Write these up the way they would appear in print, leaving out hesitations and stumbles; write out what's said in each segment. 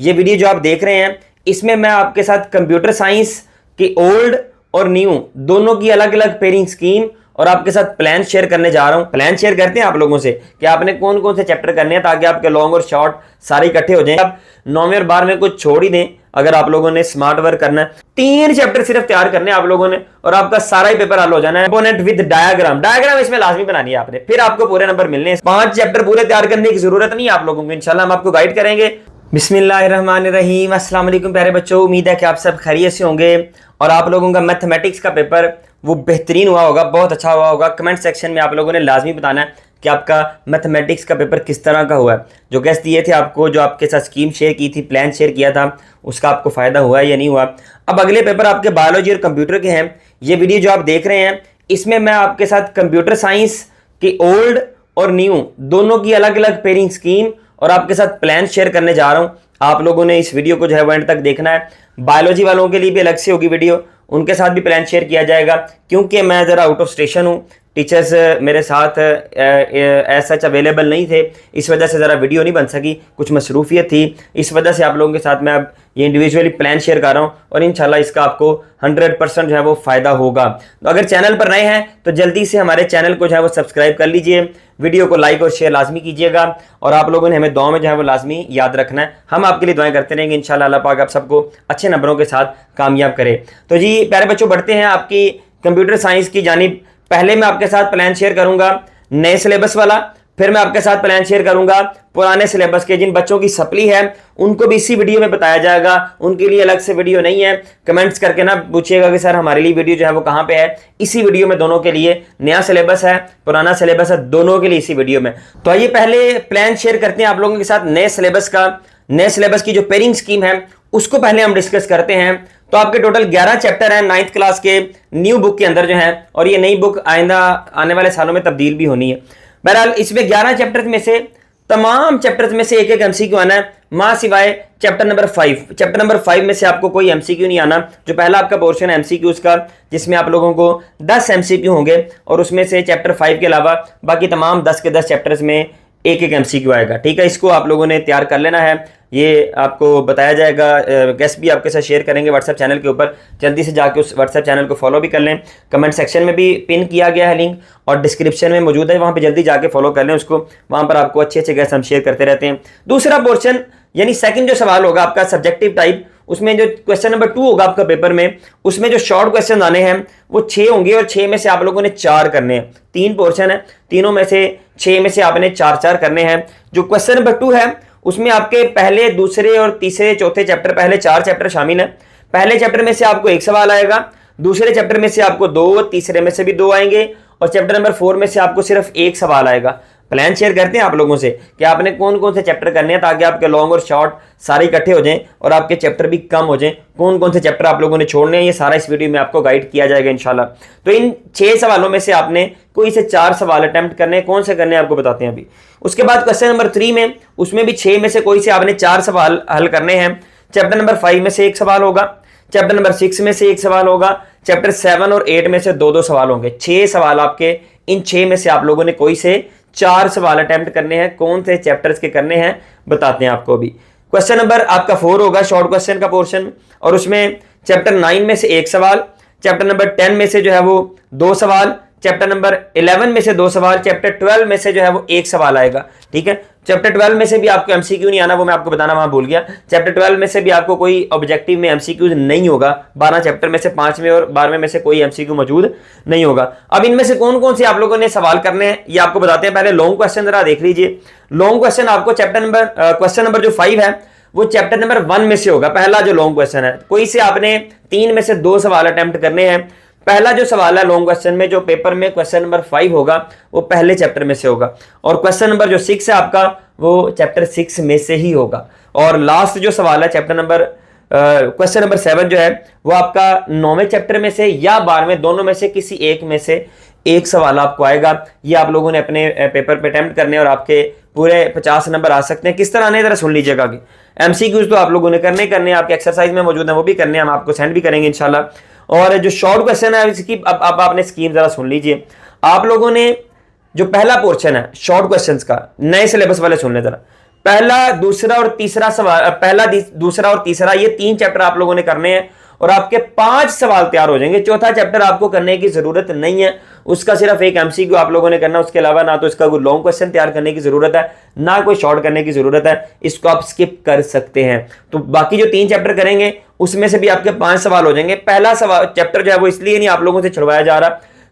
ये वीडियो जो आप देख रहे हैं इसमें मैं आपके साथ कंप्यूटर साइंस की ओल्ड और न्यू दोनों की अलग अलग पेयरिंग स्कीम और आपके साथ प्लान शेयर करने जा रहा हूं। प्लान शेयर करते हैं आप लोगों से कि आपने कौन कौन से चैप्टर करने हैं ताकि आपके लॉन्ग और शॉर्ट सारे इकट्ठे हो जाएं। आप 9वें और 12वें को छोड़ ही दें अगर आप लोगों ने स्मार्ट वर्क करना है। 3 चैप्टर सिर्फ तैयार करने हैं आप लोगों ने और आपका सारा ही पेपर हल हो जाना है। कंपोनेंट विद डायग्राम इसमें लाजमी बनानी है आपने, फिर आपको पूरे नंबर मिलने हैं। 5 चैप्टर पूरे तैयार करने की जरूरत नहीं है आप लोगों को, इंशाल्लाह हम आपको गाइड करेंगे। बिस्मिल्लाहिर्रहमानिर्रहीम। अस्सलाम वालेकुम प्यारे बच्चों, उम्मीद है कि आप सब खैरियत से होंगे और आप लोगों का मैथमेटिक्स का पेपर वो बेहतरीन हुआ होगा, बहुत अच्छा हुआ होगा। कमेंट सेक्शन में आप लोगों ने लाजमी बताना है कि आपका मैथमेटिक्स का पेपर किस तरह का हुआ है। जो गेस्ट दिए थे आपको, जो आपके साथ स्कीम शेयर की थी, प्लान शेयर किया था, उसका आपको फ़ायदा हुआ या नहीं हुआ। अब अगले पेपर आपके बायोलॉजी और कंप्यूटर के हैं। ये वीडियो जो आप देख रहे हैं इसमें मैं आपके साथ कंप्यूटर साइंस की ओल्ड और न्यू दोनों की अलग अलग पेयरिंग स्कीम और आपके साथ प्लान शेयर करने जा रहा हूं। आप लोगों ने इस वीडियो को जो है वो एंड तक देखना है। बायोलॉजी वालों के लिए भी अलग से होगी वीडियो, उनके साथ भी प्लान शेयर किया जाएगा। क्योंकि मैं ज़रा आउट ऑफ स्टेशन हूँ, टीचर्स मेरे साथ एज सच अवेलेबल नहीं थे, इस वजह से ज़रा वीडियो नहीं बन सकी, कुछ मसरूफियत थी। इस वजह से आप लोगों के साथ मैं अब ये इंडिविजुअली प्लान शेयर कर रहा हूँ और इंशाल्लाह इसका आपको 100% जो है वो फ़ायदा होगा। तो अगर चैनल पर नए हैं तो जल्दी से हमारे चैनल को जो है वो सब्सक्राइब कर लीजिए, वीडियो को लाइक और शेयर लाजमी कीजिएगा और आप लोगों ने हमें दुआ में जो है वो लाजमी याद रखना है। हम आपके लिए दुआएं करते रहेंगे, इंशाल्लाह अल्लाह पाक आप सबको अच्छे नंबरों के साथ कामयाब करे। तो जी प्यारे बच्चों, बढ़ते हैं आपकी कंप्यूटर साइंस की जानिब। पहले मैं आपके साथ प्लान शेयर करूंगा नए सिलेबस वाला, फिर मैं आपके साथ प्लान शेयर करूंगा पुराने सिलेबस के। जिन बच्चों की सप्ली है उनको भी इसी वीडियो में बताया जाएगा, उनके लिए अलग से वीडियो नहीं है। कमेंट्स करके ना पूछिएगा कि सर हमारे लिए वीडियो जो है वो कहां पे है। इसी वीडियो में दोनों के लिए, नया सिलेबस है पुराना सिलेबस है, दोनों के लिए इसी वीडियो में। तो आइए पहले प्लान शेयर करते हैं आप लोगों के साथ नए सिलेबस का। नए सिलेबस की जो पेयरिंग स्कीम है उसको पहले हम डिस्कस करते हैं। तो आपके टोटल 11 चैप्टर हैं 9th क्लास के न्यू बुक के अंदर जो है, और ये नई बुक आइंदा आने वाले सालों में तब्दील भी होनी है। बहरहाल इसमें 11 चैप्टर्स में से तमाम चैप्टर्स में से एक एक एमसीक्यू आना है, मां सिवाय चैप्टर नंबर 5। चैप्टर नंबर 5 में से आपको कोई एमसीक्यू नहीं आना। जो पहला आपका पोर्शन है एमसीक्यूज का, जिसमें आप लोगों को 10 एमसीक्यू होंगे और उसमें से चैप्टर 5 के अलावा बाकी तमाम 10 के 10 चैप्टर्स में एक एक एमसीक्यू आएगा। ठीक है, इसको आप लोगों ने तैयार कर लेना है। ये आपको बताया जाएगा, गेस्ट भी आपके साथ शेयर करेंगे व्हाट्सएप चैनल के ऊपर। जल्दी से जाके उस व्हाट्सएप चैनल को फॉलो भी कर लें। कमेंट सेक्शन में भी पिन किया गया है लिंक और डिस्क्रिप्शन में मौजूद है, वहाँ पे जल्दी जाके फॉलो कर लें उसको। वहाँ पर आपको अच्छे अच्छे गेस्ट हम शेयर करते रहते हैं। दूसरा पोर्शन यानी सेकंड जो सवाल होगा आपका सब्जेक्टिव टाइप, उसमें जो क्वेश्चन नंबर 2 होगा आपका पेपर में, उसमें जो शॉर्ट क्वेश्चन आने हैं वो 6 होंगे और 6 में से आप लोगों ने 4 करने हैं। 3 पोर्शन है, तीनों में से 6 में से आपने 4 करने हैं। जो क्वेश्चन नंबर 2 है उसमें आपके पहले, दूसरे और तीसरे चौथे चैप्टर, पहले 4 चैप्टर शामिल है। पहले चैप्टर में से आपको 1 सवाल आएगा, दूसरे चैप्टर में से आपको 2, तीसरे में से भी 2 आएंगे और चैप्टर नंबर 4 में से आपको सिर्फ 1 सवाल आएगा। प्लान शेयर करते हैं आप लोगों से कि आपने कौन कौन से चैप्टर करने हैं ताकि आपके लॉन्ग और शॉर्ट सारे इकट्ठे हो जाएं और आपके चैप्टर भी कम हो जाएं। कौन कौन से चैप्टर आप लोगों ने छोड़ने हैं ये सारा इस वीडियो में आपको गाइड किया जाएगा इंशाल्लाह। तो इन 6 सवालों में से आपने कोई से 4 सवाल अटेम्प्ट करने हैं। कौन से करने हैं आपको बताते हैं अभी। उसके बाद क्वेश्चन नंबर 3 में, उसमें भी 6 में से कोई से आपने 4 सवाल हल करने हैं। चैप्टर नंबर 5 में से 1 सवाल होगा, चैप्टर नंबर 6 में से 1 सवाल होगा, चैप्टर 7 और 8 में से 2-2 सवाल होंगे। 6 सवाल आपके, इन 6 में से आप लोगों ने कोई से 4 सवाल अटेम्प्ट करने हैं। कौन से चैप्टर्स के करने हैं बताते हैं आपको अभी। क्वेश्चन नंबर आपका 4 होगा शॉर्ट क्वेश्चन का पोर्शन, और उसमें चैप्टर 9 में से 1 सवाल, चैप्टर नंबर 10 में से जो है वो 2 सवाल, चैप्टर नंबर 11 में से 2 सवाल, चैप्टर 12 में से जो है वो 1 सवाल आएगा। ठीक है, चैप्टर 12 में से भी आपको एमसीक्यू नहीं आना, वो मैं आपको बताना वहां भूल गया। चैप्टर 12 में से भी आपको कोई ऑब्जेक्टिव में एमसीक्यू नहीं होगा। 12 चैप्टर में से 5वें और 12वें में से कोई एमसीक्यू मौजूद नहीं होगा। अब इनमें से कौन कौन से आप लोगों ने सवाल करने हैं ये आपको बताते हैं। पहले लॉन्ग क्वेश्चन जरा देख लीजिए। लॉन्ग क्वेश्चन आपको क्वेश्चन नंबर जो 5 है वो चैप्टर नंबर 1 में से होगा। पहला जो लॉन्ग क्वेश्चन है, कोई से आपने 3 में से 2 सवाल अटेम्प्ट करने हैं। पहला जो सवाल है लॉन्ग क्वेश्चन में, जो पेपर में क्वेश्चन नंबर 5 होगा, वो पहले चैप्टर में से होगा, और क्वेश्चन नंबर जो 6 है आपका वो चैप्टर 6 में से ही होगा। और लास्ट जो सवाल है क्वेश्चन नंबर 7 जो है वो आपका 9वें चैप्टर में से या 12वें, दोनों में से किसी एक में से 1 सवाल आपको आएगा। ये आप लोगों ने अपने पेपर पे अटेम्प्ट करने और आपके पूरे 50 नंबर आ सकते हैं। किस तरह आने जरा सुन लीजिएगा कि एमसीक्यूज तो आप लोगों ने करने आपके एक्सरसाइज में मौजूद है, वो भी करने हम आपको सेंड भी करेंगे इंशाल्लाह। और जो शॉर्ट क्वेश्चन है इसकी अब आपने स्कीम जरा सुन लीजिए। आप लोगों ने जो पहला पोर्शन है शॉर्ट क्वेश्चंस का, नए सिलेबस वाले सुन ले जरा। पहला दूसरा और तीसरा सवाल, दूसरा और तीसरा, ये 3 चैप्टर आप लोगों ने करने हैं और आपके 5 सवाल तैयार हो जाएंगे। चौथा चैप्टर आपको करने की जरूरत नहीं है, उसका सिर्फ एक एमसीक्यू आप लोगों ने करना, उसके अलावा ना तो इसका कोई लॉन्ग क्वेश्चन तैयार करने की जरूरत है, ना कोई शॉर्ट करने की जरूरत है, इसको आप स्किप कर सकते हैं। तो बाकी जो 3 चैप्टर करेंगे उसमें से भी आपके 5 सवाल हो जाएंगे। पहला सवाल चैप्टर जो है वो इसलिए नहीं आप लोगों से छुड़वाया जा रहा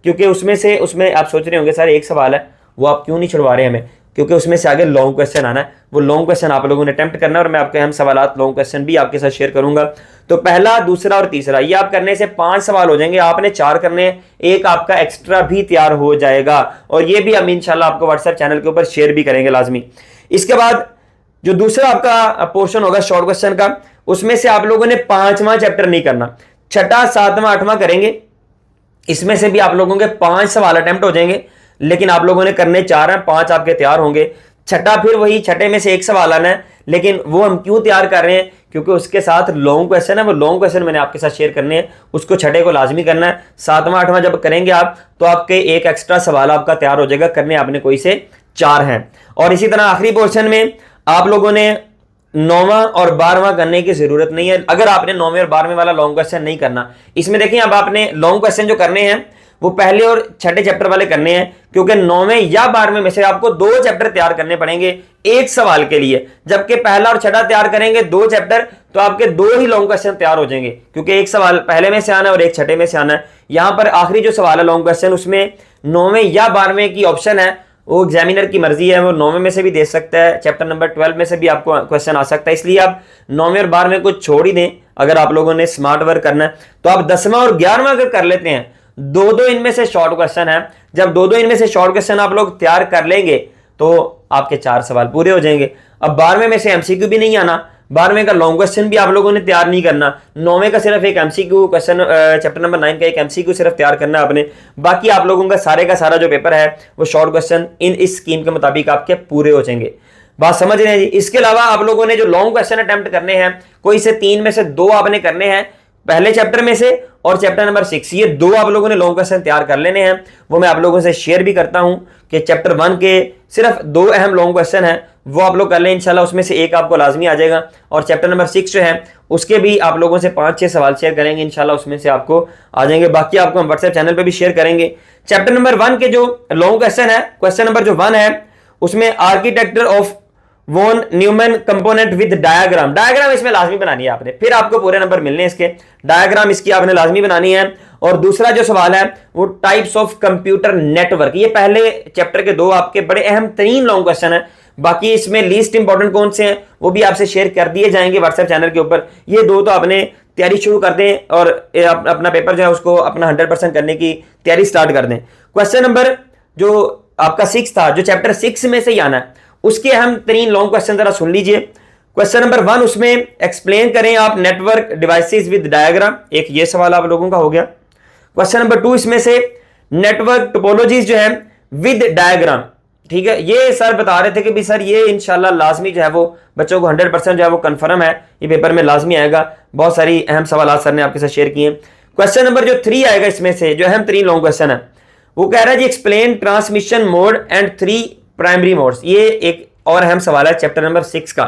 क्योंकि उसमें आप सोच रहे होंगे सर एक सवाल है, वो आप क्यों नहीं छुड़वा रहे हमें, क्योंकि उसमें से आगे लॉन्ग क्वेश्चन आना है, वो लॉन्ग क्वेश्चन आप लोगों ने अटेम्प्ट करना है और मैं आपके अहम सवालात लॉन्ग क्वेश्चन भी आपके साथ शेयर करूंगा। तो पहला, दूसरा और तीसरा ये आप करने से 5 सवाल हो जाएंगे, आपने 4 करने, एक आपका एक्स्ट्रा भी तैयार हो जाएगा और ये भी हम इंशाल्लाह आपको व्हाट्सएप चैनल के ऊपर शेयर भी करेंगे लाजमी। इसके बाद जो दूसरा आपका पोर्शन होगा शॉर्ट क्वेश्चन का, उसमें से आप लोगों ने 5वां चैप्टर नहीं करना, 6ठा, 7वां, 8वां करेंगे। इसमें से भी आप लोगों के 5 सवाल अटेम्प्ट हो जाएंगे, लेकिन आप लोगों ने करने 4 हैं, 5 आपके तैयार होंगे। छठा फिर वही, छठे में से एक सवाल आना है, लेकिन वो हम क्यों तैयार कर रहे हैं, क्योंकि उसके साथ लॉन्ग क्वेश्चन है, वो लॉन्ग क्वेश्चन मैंने आपके साथ शेयर करने हैं, उसको छठे को लाजमी करना है। 7वां 8वां जब करेंगे आप तो आपके एक एक्स्ट्रा सवाल आपका तैयार हो जाएगा, करने आपने कोई से 4 हैं। और इसी तरह आखिरी पोर्शन में आप लोगों ने 9वां और 12वां करने की जरूरत नहीं है, अगर आपने 9वें और 12वें वाला लॉन्ग क्वेश्चन नहीं करना। इसमें देखिए अब आपने लॉन्ग क्वेश्चन जो करने हैं वो पहले और छठे चैप्टर वाले करने हैं, क्योंकि 9वें या 12वें में से आपको 2 चैप्टर तैयार करने पड़ेंगे एक सवाल के लिए, जबकि पहला और छठा तैयार करेंगे 2 चैप्टर तो आपके 2 ही लॉन्ग क्वेश्चन तैयार हो जाएंगे, क्योंकि एक सवाल पहले में से आना है और एक छठे में से आना है। यहां पर आखिरी जो सवाल है लॉन्ग क्वेश्चन, उसमें 9वें या 12वें की ऑप्शन है, वो एग्जामिनर की मर्जी है, वो 9वें में से भी दे सकता है, चैप्टर नंबर 12 में से भी आपको क्वेश्चन आ सकता है, इसलिए आप 9वें और 12वें को छोड़ ही दें। अगर आप लोगों ने स्मार्ट वर्क करना है तो आप 10वां और 11वां अगर कर लेते हैं, 2-2 इनमें से शॉर्ट क्वेश्चन है, जब 2-2 इनमें से शॉर्ट क्वेश्चन आप लोग तैयार कर लेंगे तो आपके 4 सवाल पूरे हो जाएंगे। अब 12वें में से एमसीक्यू भी नहीं आना, 12वें का लॉन्ग क्वेश्चन भी आप लोगों ने तैयार नहीं करना, 9वें का सिर्फ एक एमसीक्यू क्वेश्चन, चैप्टर नंबर 9 का एक एमसीक्यू सिर्फ तैयार करना आपने, बाकी आप लोगों का सारा जो पेपर है वो शॉर्ट क्वेश्चन इस स्कीम के मुताबिक आपके पूरे हो जाएंगे। बात समझ रहे हैं जी। इसके अलावा आप लोगों ने जो लॉन्ग क्वेश्चन अटेम्प्ट करने हैं, कोई से 3 में से 2 आपने करने हैं पहले चैप्टर में से, और चैप्टर नंबर 6, ये 2 आप लोगों ने लॉन्ग क्वेश्चन तैयार कर लेने हैं। वो मैं आप लोगों से शेयर भी करता हूं कि चैप्टर 1 के सिर्फ 2 अहम लॉन्ग क्वेश्चन हैं, वो आप लोग कर लें इंशाल्लाह, उसमें से एक आपको लाजमी आ जाएगा। और चैप्टर नंबर 6 जो है उसके भी आप लोगों से 5-6 सवाल शेयर करेंगे इंशाल्लाह, उसमें से आपको आ जाएंगे, बाकी आपको हम व्हाट्सएप चैनल पर भी शेयर करेंगे। चैप्टर नंबर 1 के जो लॉन्ग क्वेश्चन है, क्वेश्चन नंबर जो 1 है उसमें architecture of von Neumann component with diagram इसमें लाजमी बनानी है आपने, फिर आपको पूरे नंबर मिलने हैं इसके, डायग्राम इसकी आपने लाजमी बनानी है। और दूसरा जो सवाल है वो टाइप्स ऑफ कंप्यूटर नेटवर्क, ये पहले चैप्टर के 2 आपके बड़े अहम तरीन लॉन्ग क्वेश्चन है, बाकी इसमें लीस्ट इंपॉर्टेंट कौन से हैं वो भी आपसे शेयर कर दिए जाएंगे व्हाट्सएप चैनल के ऊपर। ये 2 तो आपने तैयारी शुरू कर दें और अपना पेपर जो है उसको अपना 100% करने की तैयारी स्टार्ट कर दें। क्वेश्चन नंबर जो आपका 6 था, जो चैप्टर 6 में से ही आना है, उसके अहम तरीन लॉन्ग क्वेश्चन जरा सुन लीजिए। क्वेश्चन नंबर 1 उसमें एक्सप्लेन करें आप नेटवर्क डिवाइसेस विद डायग्राम, एक ये सवाल आप लोगों का हो गया। क्वेश्चन नंबर 2 इसमें से नेटवर्क टोपोलॉजीज जो है विद डायग्राम, ठीक है, ये सर बता रहे थे कि भी सर ये इंशाल्लाह लाजमी जो है वो बच्चों को 100% जो है वो कंफर्म है, ये पेपर में लाजमी आएगा। बहुत सारी अहम सवाल सर ने आपके साथ शेयर किए। क्वेश्चन नंबर जो 3 आएगा इसमें से जो अहम तरीन लॉन्ग क्वेश्चन है, वो कह रहा है जी explain transmission mode and 3 primary modes, ये एक और अहम सवाल है चैप्टर नंबर 6 का।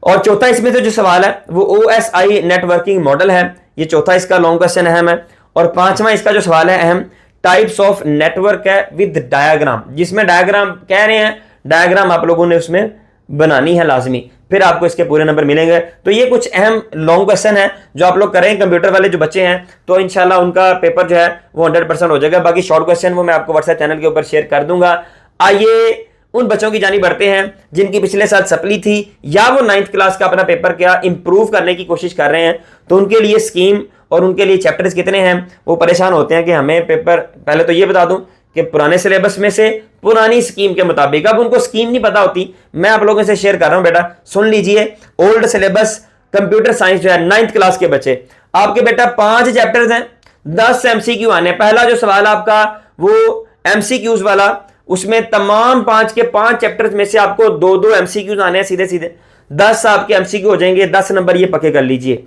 और चौथा इसमें से जो सवाल है वो OSI नेटवर्किंग मॉडल है, ये चौथा इसका लॉन्ग क्वेश्चन अहम है। और 5वां इसका जो सवाल है अहम टाइप्स ऑफ नेटवर्क है विद डायग्राम, जिसमें डायग्राम कह रहे हैं, डायग्राम आप लोगों ने उसमें बनानी है लाजमी, फिर आपको इसके पूरे नंबर मिलेंगे। तो ये कुछ अहम लॉन्ग क्वेश्चन है जो आप लोग करें, कंप्यूटर वाले जो बच्चे हैं तो इंशाल्लाह उनका पेपर जो है वो 100% हो जाएगा। बाकी शॉर्ट क्वेश्चन वो मैं आपको व्हाट्सएप चैनल के ऊपर शेयर कर दूंगा। आइए उन बच्चों की जानी बढ़ते हैं जिनकी पिछले साल सप्ली थी या वो 9th क्लास का अपना पेपर क्या इंप्रूव करने की कोशिश कर रहे हैं, तो उनके लिए स्कीम और उनके लिए चैप्टर्स कितने हैं, वो परेशान होते हैं कि हमें पेपर, पहले तो ये बता दूं कि पुराने सिलेबस में से पुरानी स्कीम के मुताबिक, अब उनको स्कीम नहीं पता होती, मैं आप लोगों से शेयर कर रहा हूं, बेटा सुन लीजिए। ओल्ड सिलेबस कंप्यूटर साइंस जो है 9th क्लास के बच्चे, आपके बेटा 5 चैप्टर्स हैं, 10 MCQ आने। पहला जो सवाल आपका वो MCQs वाला, उसमें तमाम 5 के 5 चैप्टर्स में से आपको 2-2 MCQs आने हैं सीधे सीधे, 10 आपके MCQ हो जाएंगे, 10 नंबर ये पक्के कर लीजिए।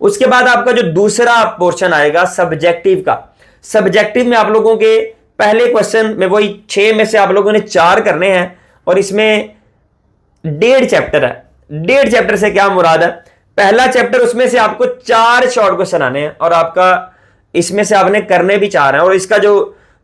उसके बाद आपका जो दूसरा पोर्शन आएगा सब्जेक्टिव का, सब्जेक्टिव में आप लोगों के पहले क्वेश्चन में वही 6 में से आप लोगों ने 4 करने हैं, और इसमें 1.5 चैप्टर है। 1.5 चैप्टर से क्या मुराद है? पहला चैप्टर, उसमें से आपको 4 शॉर्ट क्वेश्चन आने हैं और आपका इसमें से आपने करने भी 4 हैं। और इसका जो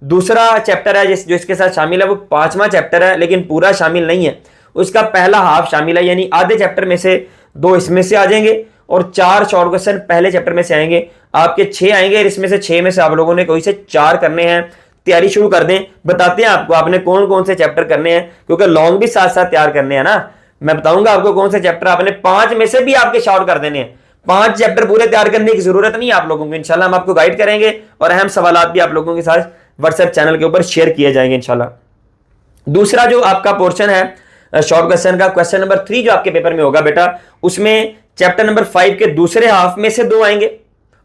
दूसरा चैप्टर है जो इसके साथ शामिल है वो 5वां चैप्टर है, लेकिन पूरा शामिल नहीं है। उसका पहला हाफ शामिल है, यानी आधे चैप्टर में से 2 इसमें से आ जाएंगे और 4 शॉर्ट क्वेश्चन पहले चैप्टर में से आएंगे। आपके 6 आएंगे, इसमें से 6 में से आप लोगों ने कोई से 4 करने हैं। तैयारी शुरू कर दें। बताते हैं आपको आपने कौन कौन से चैप्टर करने हैं, क्योंकि लॉन्ग भी साथ साथ तैयार करने हैं ना। मैं बताऊंगा आपको कौन से चैप्टर आपने 5 में से भी आपके शॉर्ट कर देने हैं। 5 चैप्टर पूरे तैयार करने की जरूरत नहीं है आप लोगों को। इंशाल्लाह हम आपको गाइड करेंगे और अहम सवाल भी आप लोगों के साथ व्हाट्सएप चैनल के ऊपर शेयर किए जाएंगे इंशाल्लाह। दूसरा जो आपका पोर्शन है शॉर्ट क्वेश्चन का, क्वेश्चन नंबर 3 जो आपके पेपर में होगा बेटा, उसमें चैप्टर नंबर 5 के दूसरे हाफ में से 2 आएंगे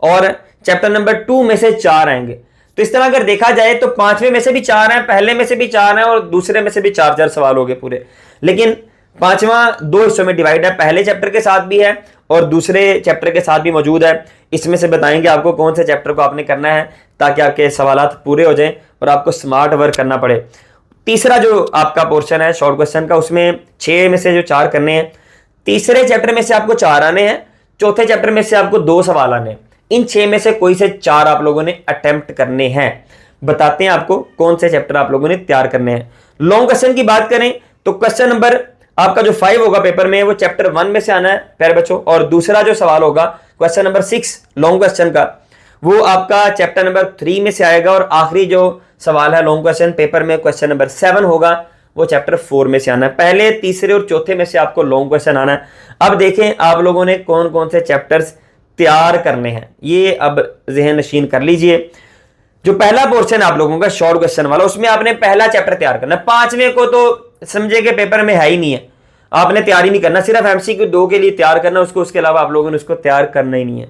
और चैप्टर नंबर 2 में से 4 आएंगे। तो इस तरह अगर देखा जाए तो 5वें में से भी 4 हैं, पहले में से भी 4 हैं और दूसरे में से भी 4 सवाल हो गए पूरे। लेकिन 5वां 2 हिस्सों में डिवाइड है, पहले चैप्टर के साथ भी है और दूसरे चैप्टर के साथ भी मौजूद है। इसमें से बताएंगे आपको कौन से चैप्टर को आपने करना है ताकि आपके सवालात पूरे हो जाएं और आपको स्मार्ट वर्क करना पड़े। तीसरा जो आपका पोर्शन है शॉर्ट क्वेश्चन का, उसमें 6 में से जो 4 करने हैं, तीसरे चैप्टर में से आपको 4 आने हैं, चौथे चैप्टर में से आपको 2 सवाल आने हैं। इन 6 में से कोई से 4 आप लोगों ने अटेम्प्ट करने हैं। बताते हैं आपको कौन से चैप्टर आप लोगों ने तैयार करने हैं। लॉन्ग क्वेश्चन की बात करें तो क्वेश्चन नंबर आपका जो 5 होगा पेपर में वो चैप्टर 1 में से आना है प्यारे बच्चों, और दूसरा जो सवाल होगा क्वेश्चन नंबर 6 लॉन्ग क्वेश्चन का, वो आपका चैप्टर नंबर 3 में से आएगा। और आखिरी जो सवाल है लॉन्ग क्वेश्चन पेपर में क्वेश्चन नंबर 7 होगा, वो चैप्टर 4 में से आना है। पहले, तीसरे और चौथे में से आपको लॉन्ग क्वेश्चन आना है। अब देखें आप लोगों ने कौन कौन से चैप्टर्स तैयार करने हैं, ये अब ज़हन नशीन कर लीजिए। जो पहला पोर्शन आप लोगों का शॉर्ट क्वेश्चन वाला, उसमें आपने पहला चैप्टर तैयार करना है। 5वें को तो समझे के पेपर में है ही नहीं है, आपने तैयारी नहीं करना, सिर्फ एमसीक्यू 2 के लिए तैयार करना उसको, उसके अलावा आप लोगों ने उसको तैयार करना ही नहीं है।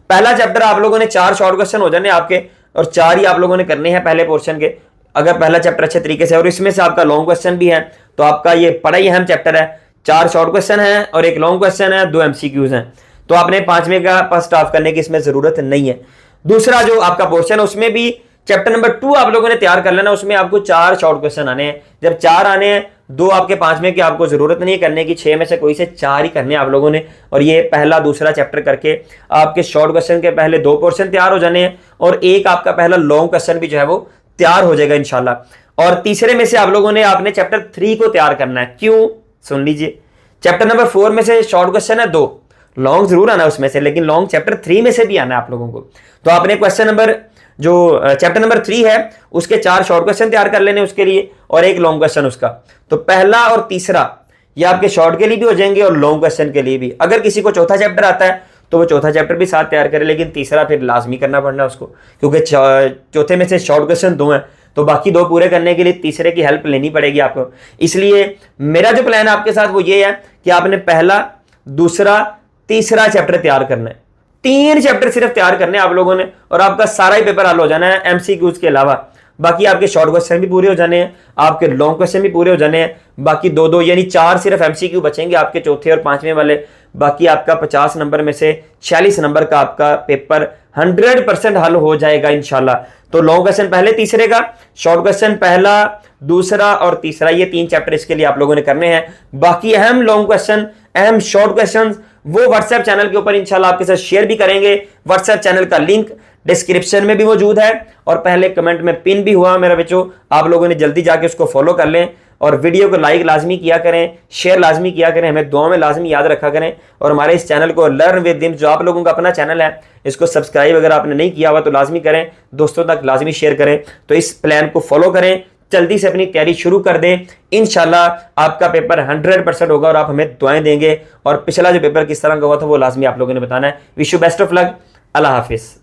पहला चैप्टर आप लोगों ने 4 शॉर्ट क्वेश्चन हो जाने आपके और 4 ही आप लोगों ने करने हैं पहले पोर्शन के। अगर पहला चैप्टर अच्छे तरीके से और इसमें से आपका लॉन्ग क्वेश्चन भी है तो आपका ये बड़ा ही अहम चैप्टर है। 4 शॉर्ट क्वेश्चन है और 1 लॉन्ग क्वेश्चन है, 2 एमसीक्यूज हैं, तो आपने 5वें का फर्स्ट हाफ करने की इसमें जरूरत नहीं है। दूसरा जो आपका पोर्शन है उसमें भी चैप्टर नंबर 2 आप लोगों ने तैयार कर लेना, उसमें आपको 4 शॉर्ट क्वेश्चन आने हैं। जब 4 आने हैं, 2 आपके 5वें की आपको जरूरत नहीं करने की, 6 में से कोई से 4 ही करने आप लोगों ने। और ये पहला दूसरा चैप्टर करके आपके शॉर्ट क्वेश्चन के पहले 2 पोर्शन तैयार हो जाने हैं और एक आपका पहला लॉन्ग क्वेश्चन भी जो है वो तैयार हो जाएगा इंशाल्लाह। और तीसरे में से आप लोगों ने आपने चैप्टर 3 को तैयार करना है। क्यों, सुन लीजिए। चैप्टर नंबर 4 में से शॉर्ट क्वेश्चन है 2, लॉन्ग जरूर आना है उसमें से, लेकिन लॉन्ग चैप्टर 3 में से भी आना है आप लोगों को। तो आपने क्वेश्चन नंबर जो चैप्टर नंबर 3 है उसके 4 शॉर्ट क्वेश्चन तैयार कर लेने उसके लिए और 1 लॉन्ग क्वेश्चन उसका। तो पहला और तीसरा ये आपके शॉर्ट के लिए भी हो जाएंगे और लॉन्ग क्वेश्चन के लिए भी। अगर किसी को चौथा चैप्टर आता है तो वो चौथा चैप्टर भी साथ तैयार करे, लेकिन तीसरा फिर लाजमी करना पड़ना उसको, क्योंकि चौथे में से शॉर्ट क्वेश्चन 2 हैं तो बाकी 2 पूरे करने के लिए तीसरे की हेल्प लेनी पड़ेगी आपको। इसलिए मेरा जो प्लान है आपके साथ वो ये है कि आपने पहला, दूसरा, तीसरा चैप्टर तैयार करना है। 3 चैप्टर सिर्फ तैयार करने आप लोगों ने और आपका सारा ही पेपर हल हो जाना है एमसीक्यूज के अलावा। बाकी आपके शॉर्ट क्वेश्चन भी पूरे हो जाने हैं, आपके लॉन्ग क्वेश्चन भी पूरे हो जाने हैं। बाकी 2-2 यानी 4 सिर्फ एमसीक्यू बचेंगे आपके चौथे और 5वें वाले। बाकी आपका 50 नंबर में से 46 नंबर का आपका पेपर 100% हल हो जाएगा इंशाल्लाह। तो लॉन्ग क्वेश्चन पहले तीसरे का, शॉर्ट क्वेश्चन पहला, दूसरा और तीसरा, ये 3 चैप्टर इसके लिए आप लोगों ने करने हैं। बाकी अहम लॉन्ग क्वेश्चन, अहम शॉर्ट क्वेश्चन वो व्हाट्सएप चैनल के ऊपर इंशाल्लाह आपके साथ शेयर भी करेंगे। व्हाट्सएप चैनल का लिंक डिस्क्रिप्शन में भी मौजूद है और पहले कमेंट में पिन भी हुआ मेरा बच्चों, आप लोगों ने जल्दी जाके उसको फॉलो कर लें और वीडियो को लाइक लाजमी किया करें, शेयर लाजमी किया करें, हमें दुआ में लाजमी याद रखा करें। और हमारे इस चैनल को लर्न विद दिम जो आप लोगों का अपना चैनल है, इसको सब्सक्राइब अगर आपने नहीं किया हुआ तो लाजमी करें, दोस्तों तक लाजमी शेयर करें। तो इस प्लान को फॉलो करें, जल्दी से अपनी तैयारी शुरू कर दें। इंशाल्लाह आपका पेपर 100% होगा और आप हमें दुआएं देंगे। और पिछला जो पेपर किस तरह का हुआ था वो लाजमी आप लोगों ने बताना है। Wish you best of luck. अल्लाह हाफिज़।